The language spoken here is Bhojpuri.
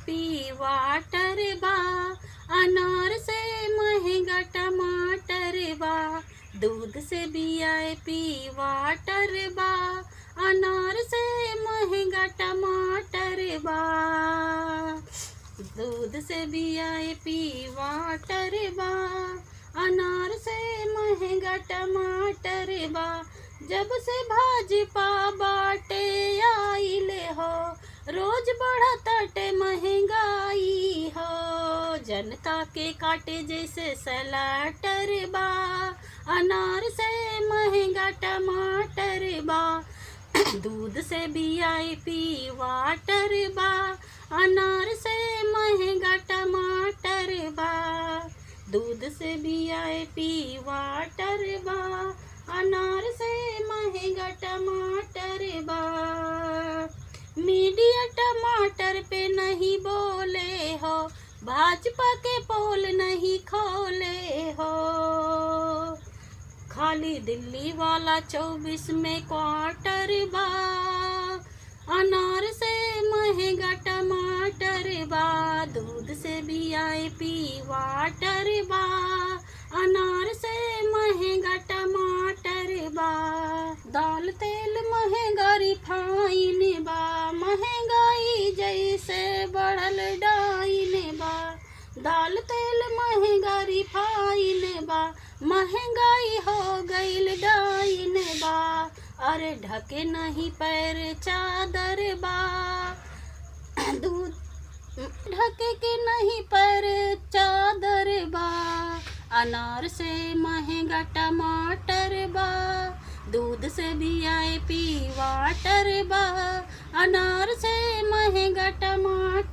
पी वाटर बा, अनार से महंगा टमाटर बा। दूध से VIP वाटर बा, अनार से महंगा टमाटर बा। दूध से VIP वाटर बा, अनार से महंगा टमाटर बा। जब से भाजपा बाटे आइले हो, रोज बढ़ताटे महंगाई हो। जनता के काटे जैसे सलाटर बा, अनार से महंगा टमाटर बा। दूध से VIP वाटर बा, अनार से महंगा टमाटर बा। दूध से VIP वाटर बा, अनार से महंगा टमाटर बा। मीडिया टमाटर पे नहीं बोले हो, भाजपा के पोल नहीं खोले हो। खाली दिल्ली वाला 24 में क्वार्टर बा, अनार से महंगा टमाटर बा। दूध से VIP वाटर बा, अनार से महंगा टमाटर बा। दाल तेल महंगा रिफाइन बा, महंगाई जैसे बढ़ल डाइन बा। दाल तेल महंगा रिफाइन बा, महंगाई हो गईल डाइन बा। अरे ढके नहीं पैर चादर बा, दूध ढके के नहीं पैर चादर बा। अनार से महंगा टमाटर बा, दूध से VIP वाटर बा। अनार से महंगा टमाटर